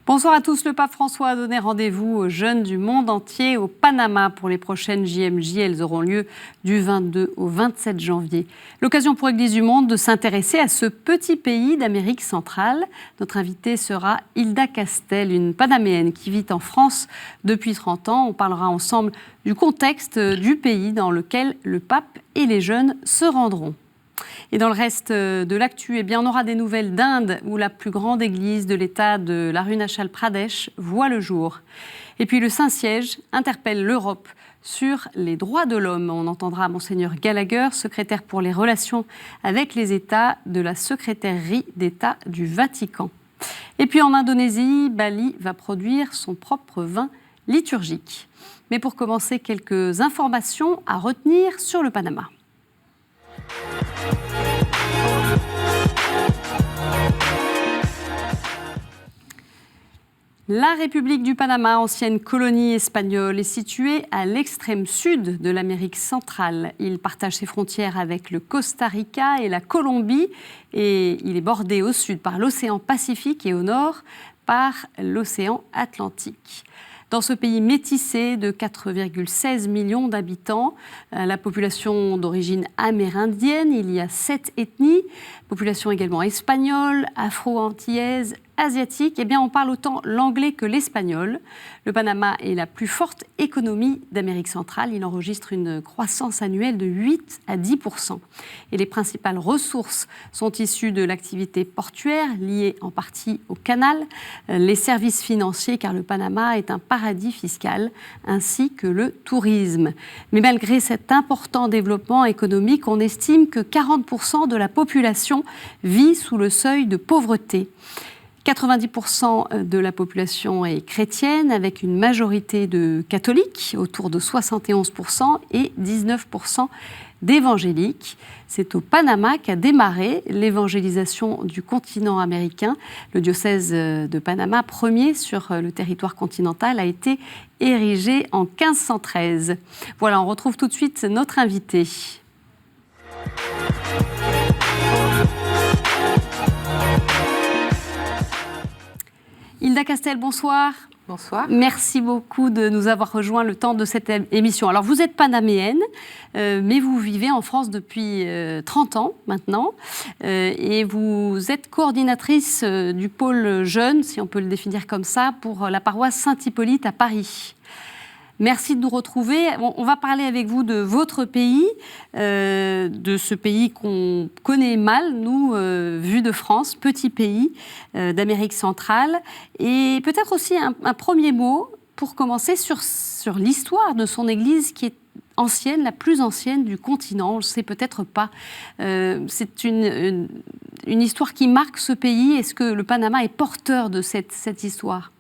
Bonsoir à tous. Le pape François a donné rendez-vous aux jeunes du monde entier au Panama pour les prochaines JMJ. Elles auront lieu du 22 au 27 janvier. L'occasion pour Église du Monde de s'intéresser à ce petit pays d'Amérique centrale. Notre invitée sera Hilda Castel, une Panaméenne qui vit en France depuis 30 ans. On parlera ensemble du contexte du pays dans lequel le pape et les jeunes se rendront. Et dans le reste de l'actu, on aura des nouvelles d'Inde où la plus grande église de l'État de l'Arunachal Pradesh voit le jour. Et puis le Saint-Siège interpelle l'Europe sur les droits de l'homme. On entendra Monseigneur Gallagher, secrétaire pour les relations avec les États de la secrétairerie d'État du Vatican. Et puis en Indonésie, Bali va produire son propre vin liturgique. Mais pour commencer, quelques informations à retenir sur le Panama. La République du Panama, ancienne colonie espagnole, est située à l'extrême sud de l'Amérique centrale. Il partage ses frontières avec le Costa Rica et la Colombie et il est bordé au sud par l'océan Pacifique et au nord par l'océan Atlantique. Dans ce pays métissé de 4,16 millions d'habitants, la population d'origine amérindienne, il y a 7 ethnies, population également espagnole, afro-antillaise, asiatique, on parle autant l'anglais que l'espagnol. Le Panama est la plus forte économie d'Amérique centrale. Il enregistre une croissance annuelle de 8 à 10%. Et les principales ressources sont issues de l'activité portuaire, liée en partie au canal, les services financiers, car le Panama est un paradis fiscal, ainsi que le tourisme. Mais malgré cet important développement économique, on estime que 40% de la population vit sous le seuil de pauvreté. 90% de la population est chrétienne, avec une majorité de catholiques, autour de 71%, et 19% d'évangéliques. C'est au Panama qu'a démarré l'évangélisation du continent américain. Le diocèse de Panama, premier sur le territoire continental, a été érigé en 1513. Voilà, on retrouve tout de suite notre invité. Hilda Castel, bonsoir. Bonsoir. Merci beaucoup de nous avoir rejoints le temps de cette émission. Alors, vous êtes panaméenne, mais vous vivez en France depuis 30 ans maintenant. Et vous êtes coordinatrice du pôle jeune, si on peut le définir comme ça, pour la paroisse Saint-Hippolyte à Paris. Merci de nous retrouver. On va parler avec vous de votre pays, de ce pays qu'on connaît mal, nous, vu de France, petit pays d'Amérique centrale. Et peut-être aussi un premier mot pour commencer sur l'histoire de son église qui est ancienne, la plus ancienne du continent. On ne le sait peut-être pas. C'est une histoire qui marque ce pays. Est-ce que le Panama est porteur de cette histoire ?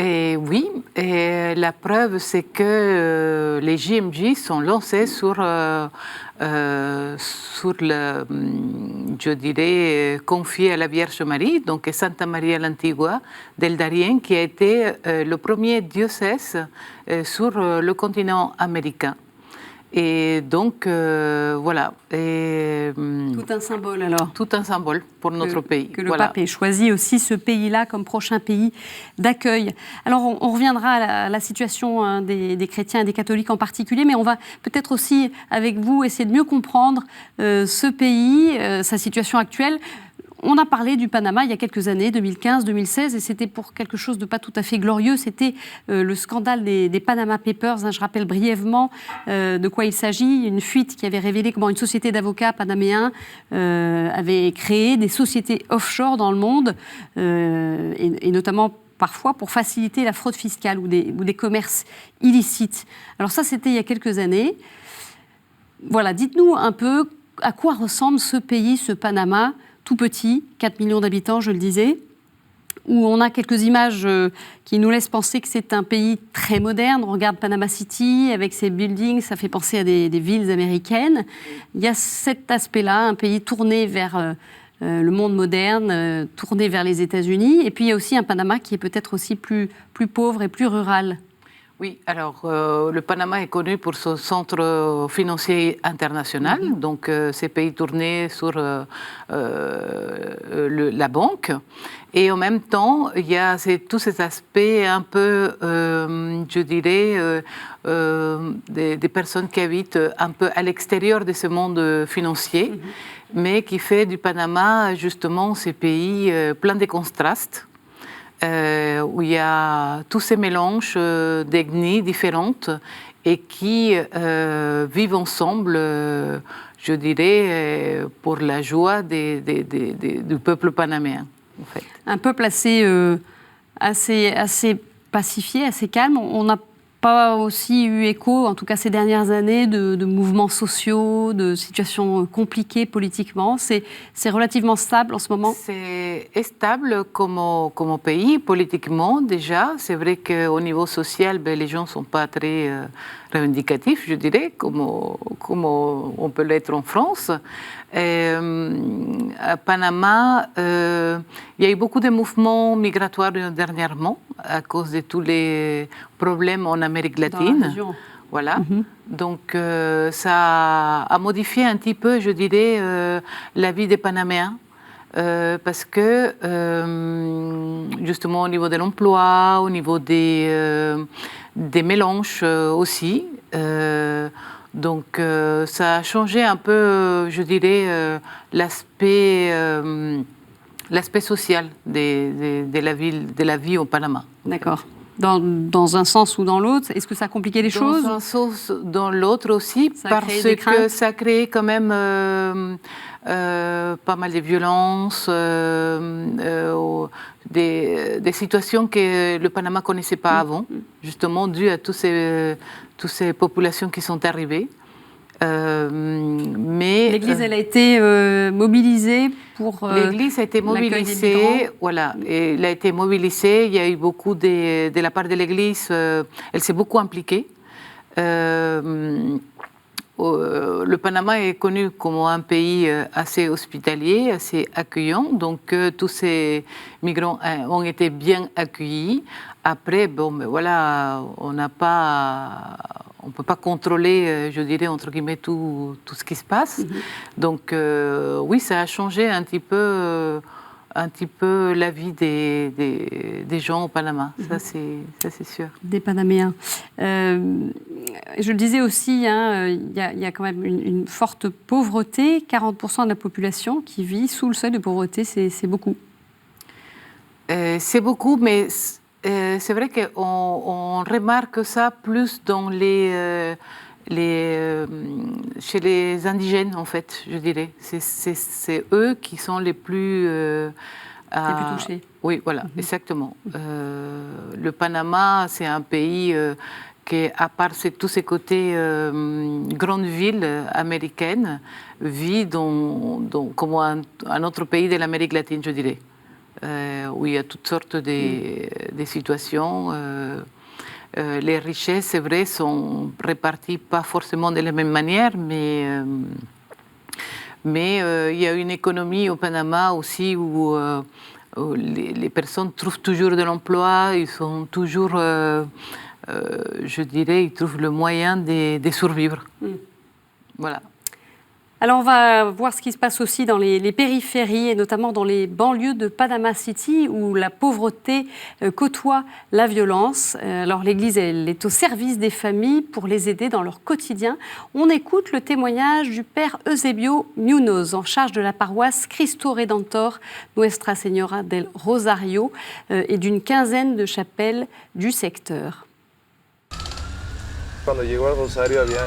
Oui, et la preuve, c'est que les JMJ sont lancés sur je dirais, confié à la Vierge Marie, donc Santa Maria l'Antigua del Darién, qui a été le premier diocèse sur le continent américain. Et donc, voilà. Tout un symbole, alors. Tout un symbole pour notre pays. Que le pape ait choisi aussi ce pays-là comme prochain pays d'accueil. Alors, on reviendra à la situation des chrétiens et des catholiques en particulier, mais on va peut-être aussi, avec vous, essayer de mieux comprendre ce pays, sa situation actuelle. On a parlé du Panama il y a quelques années, 2015, 2016, et c'était pour quelque chose de pas tout à fait glorieux. C'était le scandale des Panama Papers. Je rappelle brièvement de quoi il s'agit. Une fuite qui avait révélé comment une société d'avocats panaméens avait créé des sociétés offshore dans le monde, et notamment parfois pour faciliter la fraude fiscale ou des commerces illicites. Alors ça, c'était il y a quelques années. Voilà, dites-nous un peu à quoi ressemble ce pays, ce Panama, tout petit, 4 millions d'habitants, je le disais, où on a quelques images qui nous laissent penser que c'est un pays très moderne. On regarde Panama City avec ses buildings, ça fait penser à des villes américaines. Il y a cet aspect-là, un pays tourné vers le monde moderne, tourné vers les États-Unis. Et puis il y a aussi un Panama qui est peut-être aussi plus pauvre et plus rural. Oui, alors le Panama est connu pour son centre financier international, donc ces pays tournés sur la banque. Et en même temps, il y a tous ces aspects un peu, je dirais, des personnes qui habitent un peu à l'extérieur de ce monde financier, mais qui fait du Panama justement ces pays pleins de contrastes. Où il y a tous ces mélanges d'ethnies différentes et qui vivent ensemble, je dirais, pour la joie du peuple panaméen. En fait. Un peuple assez pacifié, assez calme. On n'a pas aussi eu écho, en tout cas ces dernières années, de mouvements sociaux, de situations compliquées politiquement. C'est relativement stable en ce moment. C'est stable comme pays, politiquement déjà. C'est vrai qu'au niveau social, les gens ne sont pas très revendicatifs, je dirais, comme on peut l'être en France. À Panama, il y a eu beaucoup de mouvements migratoires dernièrement à cause de tous les problèmes en Amérique latine. Voilà. Donc, ça a modifié un petit peu, je dirais, la vie des Panaméens. Parce que, justement, au niveau de l'emploi, au niveau des mélanges aussi, donc ça a changé un peu, je dirais, l'aspect social de la vie au Panama. D'accord. Dans un sens ou dans l'autre, est-ce que ça a compliqué les choses? Dans un sens, dans l'autre aussi, parce que ça a créé quand même pas mal de violences, des situations que le Panama ne connaissait pas avant, justement dû à toutes ces populations qui sont arrivées. Mais l'Église, elle a été mobilisée pour l'Église a été mobilisée, voilà. Et elle a été mobilisée. Il y a eu beaucoup de la part de l'Église. Elle s'est beaucoup impliquée. Le Panama est connu comme un pays assez hospitalier, assez accueillant. Donc tous ces migrants ont été bien accueillis. Après, bon, mais voilà, on ne peut pas contrôler, je dirais, entre guillemets, tout ce qui se passe. Donc, oui, ça a changé un petit peu la vie des gens au Panama. Ça, c'est sûr. Des Panaméens. Je le disais aussi, il y a quand même une forte pauvreté. 40% de la population qui vit sous le seuil de pauvreté, c'est beaucoup. C'est beaucoup, mais c'est vrai qu'on remarque ça plus dans chez les indigènes, en fait, je dirais. C'est eux qui sont les plus touchés. Oui, voilà, exactement. Le Panama, c'est un pays qui, à part tous ces côtés grandes villes américaines, vit comme un autre pays de l'Amérique latine, je dirais. Où il y a toutes sortes de situations. Les richesses, c'est vrai, sont réparties pas forcément de la même manière, mais il y a une économie au Panama aussi où les personnes trouvent toujours de l'emploi, ils sont toujours, je dirais, ils trouvent le moyen de survivre. Voilà. Alors on va voir ce qui se passe aussi dans les périphéries et notamment dans les banlieues de Panama City où la pauvreté côtoie la violence. Alors l'Église, elle est au service des familles pour les aider dans leur quotidien. On écoute le témoignage du père Eusebio Munoz en charge de la paroisse Cristo Redentor Nuestra Señora del Rosario et d'une quinzaine de chapelles du secteur. Cuando llego al Rosario había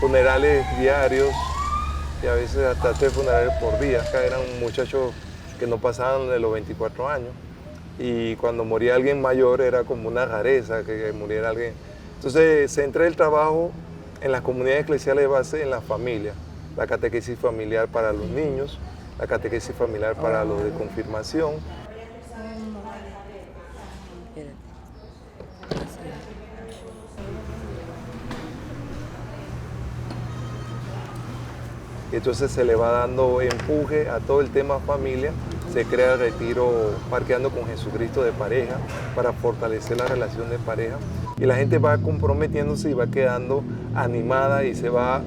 funerales diarios. Y a veces hasta 3 funerales por día. Acá eran muchachos que no pasaban de los 24 años. Y cuando moría alguien mayor era como una rareza que muriera alguien. Entonces centré el trabajo en las comunidades eclesiales de base, en la familia. La catequesis familiar para los niños, la catequesis familiar para los de confirmación. Y entonces se le va dando empuje a todo el tema familia se crea el retiro Parqueando con Jesucristo de pareja para fortalecer la relación de pareja. Y la gente va comprometiéndose y va quedando animada y se va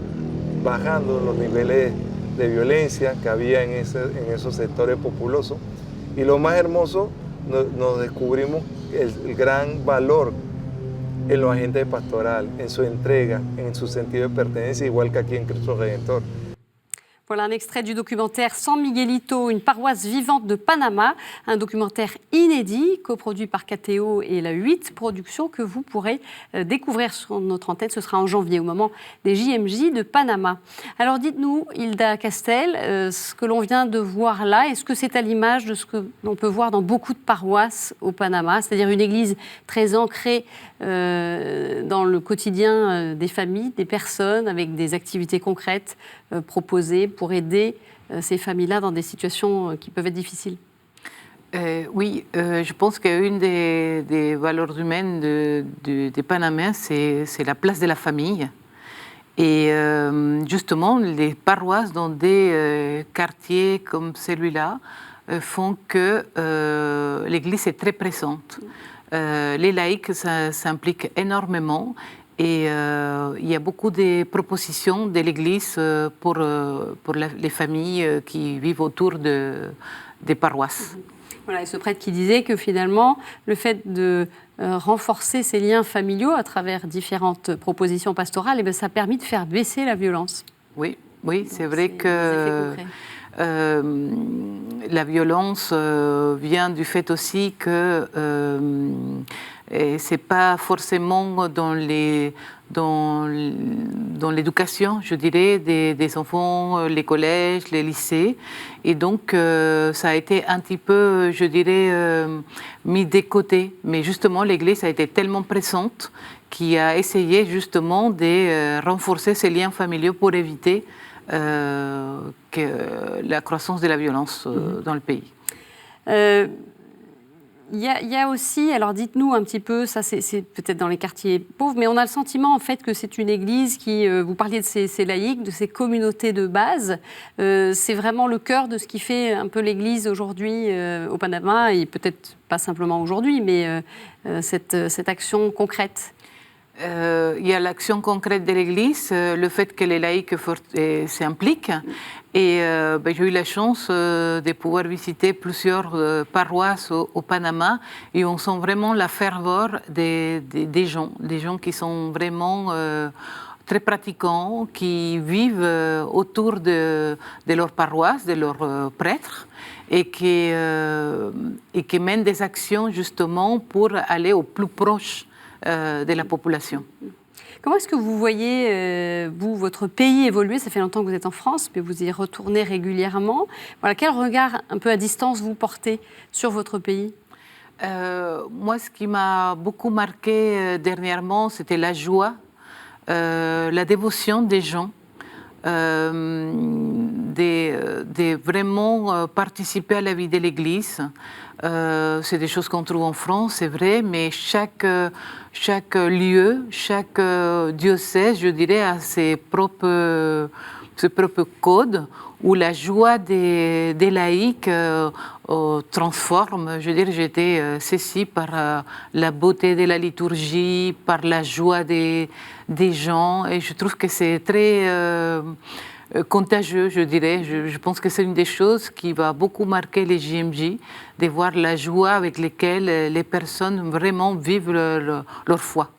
bajando los niveles de violencia que había en esos sectores populosos. Y lo más hermoso, nos descubrimos el gran valor en los agentes pastorales, en su entrega, en su sentido de pertenencia, igual que aquí en Cristo Redentor. Voilà un extrait du documentaire San Miguelito, une paroisse vivante de Panama, un documentaire inédit coproduit par KTO et la 8 Productions que vous pourrez découvrir sur notre antenne. Ce sera en janvier, au moment des JMJ de Panama. Alors dites-nous, Hilda Castel, ce que l'on vient de voir là, est-ce que c'est à l'image de ce que l'on peut voir dans beaucoup de paroisses au Panama, c'est-à-dire une église très ancrée dans le quotidien des familles, des personnes, avec des activités concrètes proposées pour aider ces familles-là dans des situations qui peuvent être difficiles? Oui, je pense qu'une des valeurs humaines des Panaméens, c'est la place de la famille. Et justement, les paroisses dans des quartiers comme celui-là font que l'Église est très présente. Les laïcs s'impliquent énormément et il y a beaucoup de propositions de l'Église pour les familles qui vivent autour des paroisses. Voilà, et ce prêtre qui disait que finalement, le fait de renforcer ces liens familiaux à travers différentes propositions pastorales, eh bien, ça a permis de faire baisser la violence. Oui, oui, c'est vrai que la violence vient du fait aussi que c'est pas forcément dans l'éducation, je dirais, des enfants, les collèges, les lycées. Et donc, ça a été un petit peu, je dirais, mis de côté. Mais justement, l'Église a été tellement présente qu'il a essayé justement de renforcer ces liens familiaux pour éviter la croissance de la violence dans le pays. Il y a aussi, alors dites-nous un petit peu, ça c'est peut-être dans les quartiers pauvres, mais on a le sentiment en fait que c'est une église qui, vous parliez de ces laïcs, de ces communautés de base, c'est vraiment le cœur de ce qui fait un peu l'église aujourd'hui au Panama, et peut-être pas simplement aujourd'hui, mais cette action concrète. Il y a l'action concrète de l'Église, le fait que les laïcs s'impliquent. Et j'ai eu la chance de pouvoir visiter plusieurs paroisses au Panama et on sent vraiment la ferveur des gens qui sont vraiment très pratiquants, qui vivent autour de leur paroisse, de leurs prêtres et qui mènent des actions justement pour aller au plus proche de la population. Comment est-ce que vous voyez, vous, votre pays évoluer? Ça fait longtemps que vous êtes en France, mais vous y retournez régulièrement. Voilà, quel regard un peu à distance vous portez sur votre pays? Moi, ce qui m'a beaucoup marqué dernièrement, c'était la joie, la dévotion des gens, de vraiment participer à la vie de l'Église. C'est des choses qu'on trouve en France, c'est vrai, mais chaque lieu, chaque diocèse, je dirais, a ses propres codes où la joie des laïcs transforme. Je veux dire, j'ai été saisie par la beauté de la liturgie, par la joie des gens, et je trouve que c'est très contagieux, je dirais. Je pense que c'est une des choses qui va beaucoup marquer les JMJ, de voir la joie avec laquelle les personnes vraiment vivent leur foi.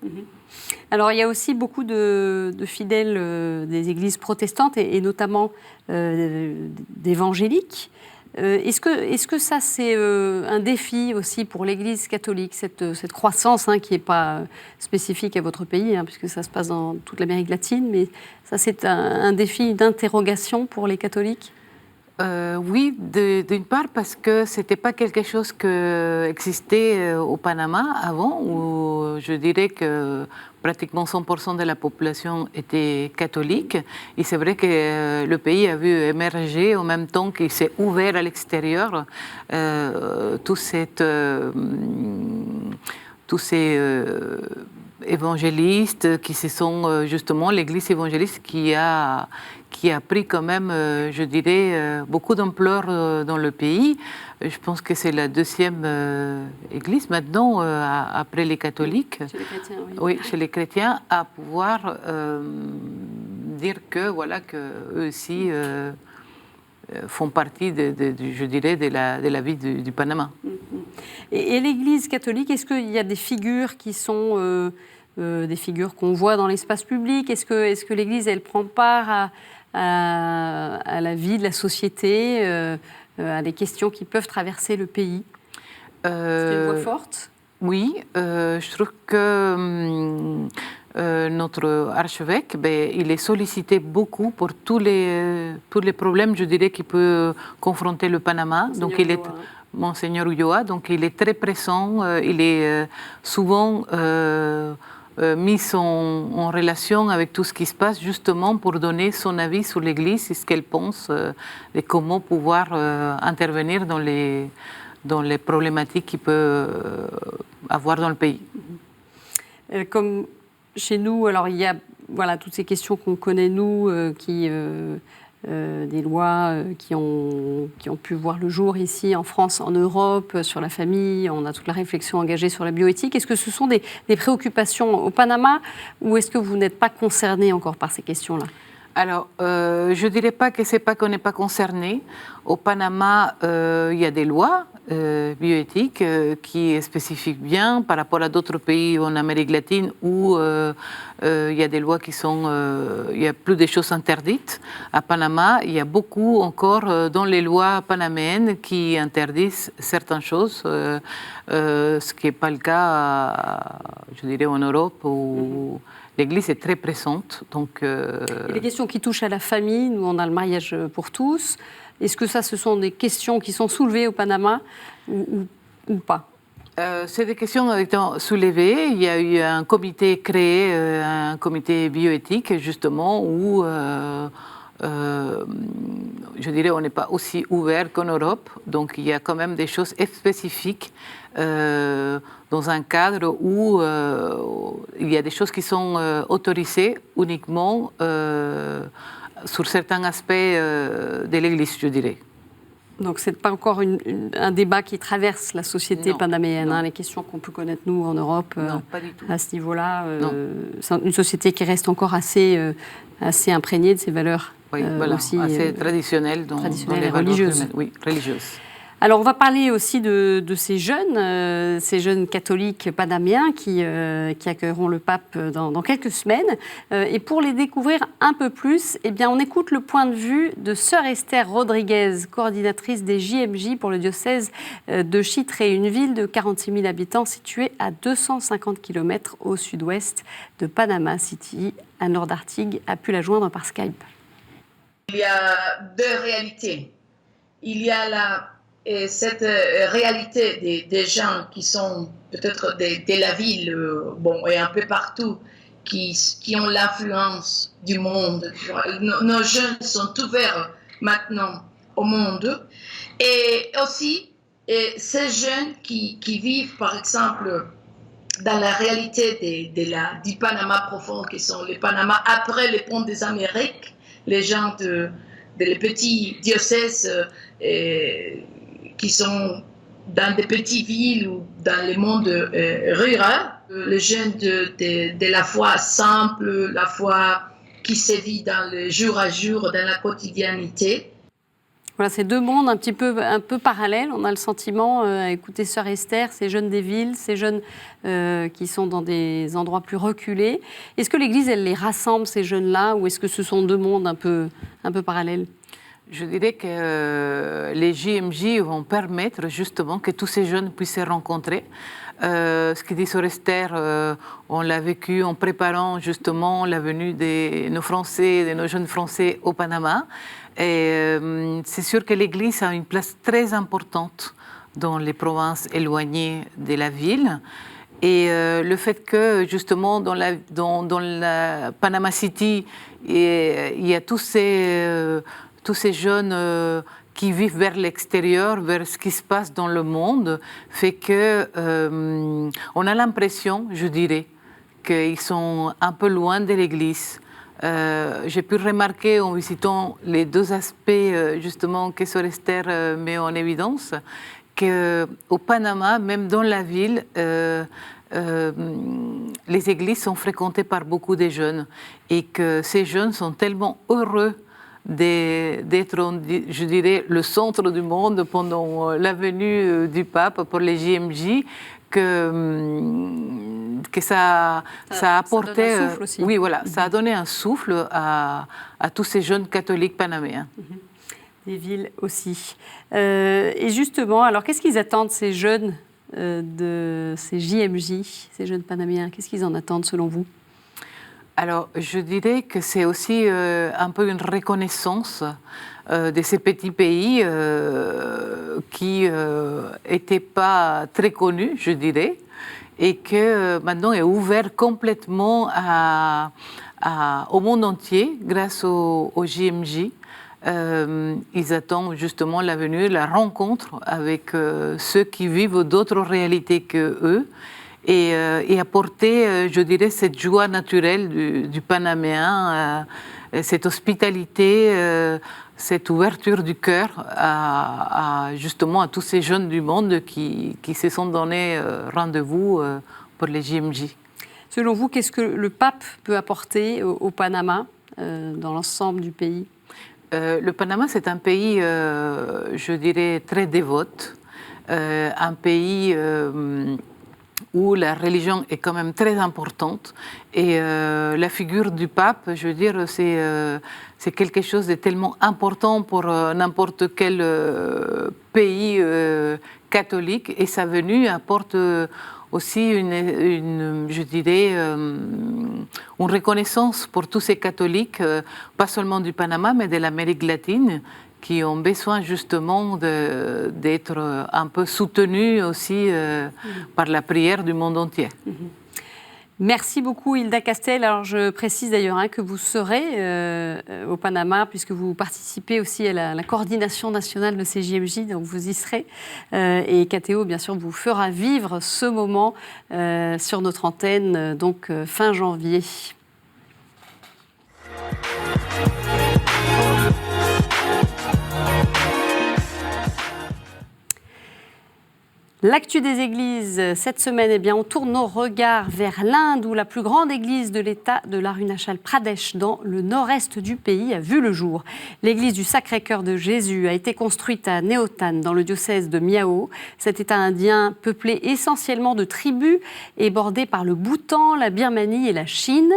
Alors, il y a aussi beaucoup de fidèles des églises protestantes et notamment d'évangéliques. Est-ce que ça, c'est un défi aussi pour l'Église catholique, cette croissance qui n'est pas spécifique à votre pays, puisque ça se passe dans toute l'Amérique latine, mais ça, c'est un défi d'interrogation pour les catholiques? Oui, d'une part parce que ce n'était pas quelque chose qui existait au Panama avant, où je dirais que pratiquement 100% de la population était catholique. Et c'est vrai que le pays a vu émerger en même temps qu'il s'est ouvert à l'extérieur tous ces évangélistes, qui se sont justement l'Église évangéliste qui a pris quand même, je dirais, beaucoup d'ampleur dans le pays. Je pense que c'est la deuxième Église maintenant, après les catholiques. Chez les chrétiens, oui. Oui, chez les chrétiens, à pouvoir dire que voilà que eux aussi font partie, je dirais, de la vie du Panama. Et l'Église catholique, est-ce qu'il y a des figures qui sont des figures qu'on voit dans l'espace public? Est-ce que l'Église, elle prend part à la vie de la société, à des questions qui peuvent traverser le pays? C'est une voix forte? Oui, je trouve que notre archevêque, il est sollicité beaucoup pour tous les problèmes, je dirais, qui peuvent confronter le Panama. Monseigneur Donc, il est Ulloa. Monseigneur Ulloa, donc il est très pressant, il est souvent mis en relation avec tout ce qui se passe, justement pour donner son avis sur l'Église et ce qu'elle pense et comment pouvoir intervenir dans les problématiques qu'il peut avoir dans le pays. Comme chez nous, alors il y a toutes ces questions qu'on connaît nous, des lois qui ont pu voir le jour ici en France, en Europe, sur la famille. On a toute la réflexion engagée sur la bioéthique. Est-ce que ce sont des préoccupations au Panama ou est-ce que vous n'êtes pas concerné encore par ces questions-là? Alors, je ne dirais pas que c'est pas qu'on n'est pas concerné. Au Panama, il y a des lois bioéthiques qui spécifient bien par rapport à d'autres pays en Amérique latine où il y a des lois qui sont... il y a plus de choses interdites. À Panama, il y a beaucoup encore dans les lois panaméennes qui interdisent certaines choses, ce qui n'est pas le cas, je dirais, en Europe où... L'Église est très présente. Donc, Et les questions qui touchent à la famille, nous on a le mariage pour tous. Est-ce que ce sont des questions qui sont soulevées au Panama ou pas? C'est des questions qui ont été soulevées. Il y a eu un comité créé, un comité bioéthique, justement, où, je dirais, on n'est pas aussi ouvert qu'en Europe. Donc, il y a quand même des choses spécifiques dans un cadre où il y a des choses qui sont autorisées uniquement sur certains aspects de l'Église, je dirais. Donc, ce n'est pas encore un débat qui traverse la société panaméenne, les questions qu'on peut connaître, nous, en Europe, non, pas du tout. à ce niveau-là. C'est une société qui reste encore assez imprégnée de ses valeurs. Oui, voilà, aussi, assez traditionnelles dans les et valeurs religieuses. Oui, religieuses. Alors, on va parler aussi de ces jeunes catholiques panaméens qui accueilleront le pape dans quelques semaines. Et pour les découvrir un peu plus, eh bien, on écoute le point de vue de sœur Esther Rodriguez, coordinatrice des JMJ pour le diocèse de Chitre, une ville de 46 000 habitants située à 250 km au sud-ouest de Panama City. Anne-Laure Dartigue a pu la joindre par Skype. Il y a deux réalités. Il y a cette réalité des gens qui sont peut-être de la ville, et un peu partout, qui ont l'influence du monde. Nos jeunes sont ouverts maintenant au monde. Et aussi, ces jeunes qui vivent, par exemple, dans la réalité du Panama profond, qui sont les Panama après le pont des Amériques, les gens les petits diocèses qui sont dans des petites villes ou dans le monde rural, les jeunes de la foi simple, la foi qui se vit dans le jour à jour, dans la quotidianité. Voilà, c'est deux mondes un peu parallèles. On a le sentiment, à écouter sœur Esther, ces jeunes des villes, ces jeunes qui sont dans des endroits plus reculés. Est-ce que l'Église, elle les rassemble, ces jeunes-là, ou est-ce que ce sont deux mondes un peu parallèles? Je dirais que les JMJ vont permettre justement que tous ces jeunes puissent se rencontrer. Ce que dit sœur Esther, on l'a vécu en préparant justement la venue de nos jeunes Français au Panama. Et c'est sûr que l'Église a une place très importante dans les provinces éloignées de la ville. Et le fait que justement dans la Panama City, il y a tous ces jeunes qui vivent vers l'extérieur, vers ce qui se passe dans le monde, fait que on a l'impression, je dirais, qu'ils sont un peu loin de l'Église. J'ai pu remarquer en visitant les deux aspects justement que Sœur Esther met en évidence, qu'au Panama, même dans la ville, les églises sont fréquentées par beaucoup de jeunes et que ces jeunes sont tellement heureux d'être, je dirais, le centre du monde pendant la venue du pape pour les JMJ, que ça a apporté, ça donne un souffle aussi. Oui, voilà, ça a donné un souffle à tous ces jeunes catholiques panaméens. Des villes aussi. Et justement, alors qu'est-ce qu'ils attendent, ces jeunes de ces JMJ, ces jeunes panaméens? Qu'est-ce qu'ils en attendent selon vous? Alors, je dirais que c'est aussi un peu une reconnaissance de ces petits pays qui n'étaient pas très connus, je dirais, et que maintenant est ouvert complètement au monde entier grâce au JMJ. Ils attendent justement la venue, la rencontre avec ceux qui vivent d'autres réalités que eux. Et apporter, je dirais, cette joie naturelle du Panaméen, cette hospitalité, cette ouverture du cœur justement à tous ces jeunes du monde qui se sont donné rendez-vous pour les JMJ. Selon vous, qu'est-ce que le pape peut apporter au Panama, dans l'ensemble du pays? Le Panama, c'est un pays, je dirais, très dévote, un pays où la religion est quand même très importante. Et la figure du pape, je veux dire, c'est quelque chose de tellement important pour n'importe quel pays catholique. Et sa venue apporte aussi je dirais, une reconnaissance pour tous ces catholiques, pas seulement du Panama, mais de l'Amérique latine, qui ont besoin justement d'être un peu soutenus aussi par la prière du monde entier. Merci beaucoup Hilda Castel. Alors je précise d'ailleurs que vous serez au Panama puisque vous participez aussi à la coordination nationale de ces JMJ, donc vous y serez. Et KTO bien sûr vous fera vivre ce moment sur notre antenne donc fin janvier. L'actu des églises, cette semaine, eh bien, on tourne nos regards vers l'Inde où la plus grande église de l'État de l'Arunachal Pradesh dans le nord-est du pays a vu le jour. L'église du Sacré-Cœur de Jésus a été construite à Neotan dans le diocèse de Miao. Cet État indien peuplé essentiellement de tribus est bordé par le Bhoutan, la Birmanie et la Chine.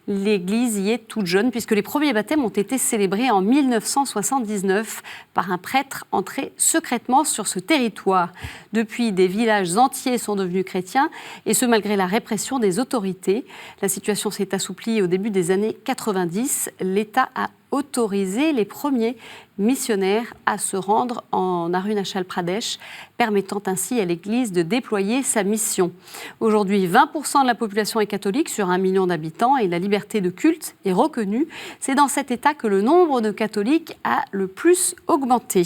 L'église y est toute jeune puisque les premiers baptêmes ont été célébrés en 1979 par un prêtre entré secrètement sur ce territoire. Depuis, des villages entiers sont devenus chrétiens, et ce malgré la répression des autorités. La situation s'est assouplie au début des années 90. L'État a autorisé les premiers missionnaires à se rendre en Arunachal Pradesh, permettant ainsi à l'Église de déployer sa mission. Aujourd'hui, 20% de la population est catholique sur 1 million d'habitants et la liberté de culte est reconnue. C'est dans cet État que le nombre de catholiques a le plus augmenté.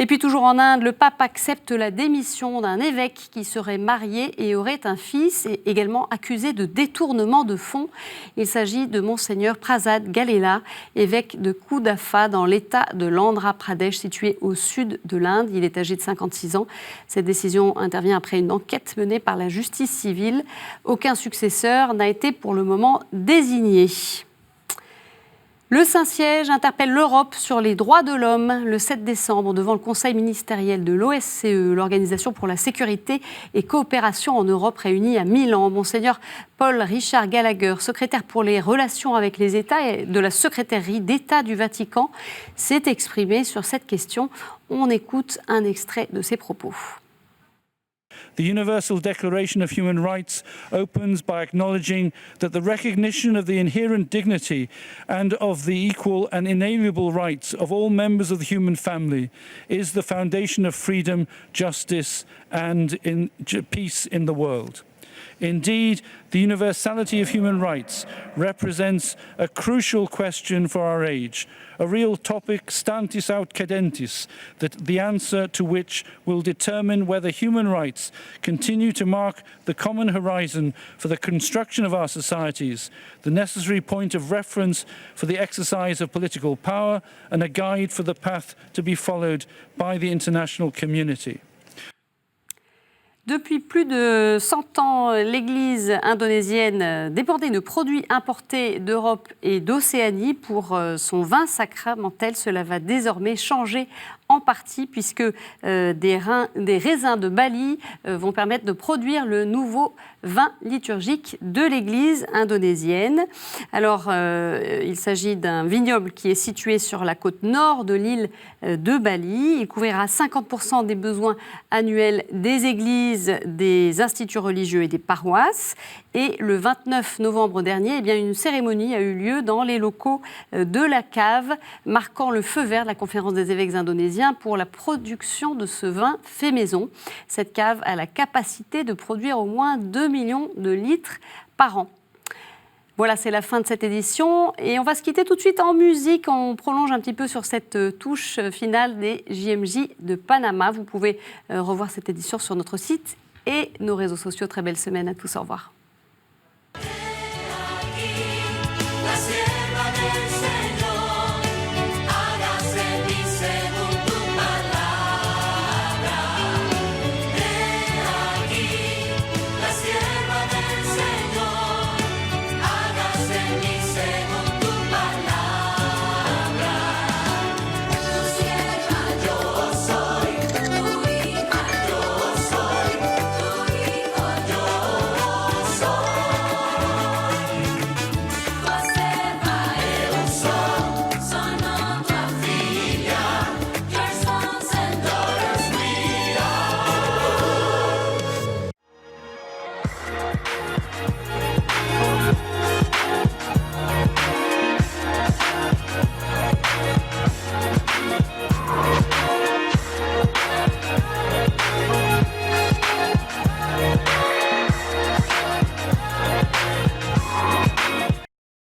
Et puis toujours en Inde, le pape accepte la démission d'un évêque qui serait marié et aurait un fils et également accusé de détournement de fonds. Il s'agit de Monseigneur Prasad Galela, évêque de Kudafa dans l'état de l'Andhra Pradesh situé au sud de l'Inde. Il est âgé de 56 ans. Cette décision intervient après une enquête menée par la justice civile. Aucun successeur n'a été pour le moment désigné. Le Saint-Siège interpelle l'Europe sur les droits de l'homme le 7 décembre devant le Conseil ministériel de l'OSCE, l'Organisation pour la sécurité et coopération en Europe réunie à Milan. Monseigneur Paul Richard Gallagher, secrétaire pour les relations avec les États et de la secrétairie d'État du Vatican, s'est exprimé sur cette question. On écoute un extrait de ses propos. The Universal Declaration of Human Rights opens by acknowledging that the recognition of the inherent dignity and of the equal and inalienable rights of all members of the human family is the foundation of freedom, justice, and peace in the world. Indeed, the universality of human rights represents a crucial question for our age, a real topic stantis aut cadentis, that the answer to which will determine whether human rights continue to mark the common horizon for the construction of our societies, the necessary point of reference for the exercise of political power, and a guide for the path to be followed by the international community. Depuis plus de 100 ans, l'Église indonésienne dépendait de produits importés d'Europe et d'Océanie pour son vin sacramentel. Cela va désormais changer en partie puisque des raisins de Bali vont permettre de produire le nouveau vin liturgique de l'Église indonésienne. Alors, il s'agit d'un vignoble qui est situé sur la côte nord de l'île de Bali. Il couvrira 50% des besoins annuels des églises, des instituts religieux et des paroisses. Et le 29 novembre dernier, eh bien, une cérémonie a eu lieu dans les locaux de la cave, marquant le feu vert de la conférence des évêques indonésiens pour la production de ce vin fait maison. Cette cave a la capacité de produire au moins 2 millions de litres par an. Voilà, c'est la fin de cette édition et on va se quitter tout de suite en musique. On prolonge un petit peu sur cette touche finale des JMJ de Panama. Vous pouvez revoir cette édition sur notre site et nos réseaux sociaux. Très belle semaine à tous, au revoir.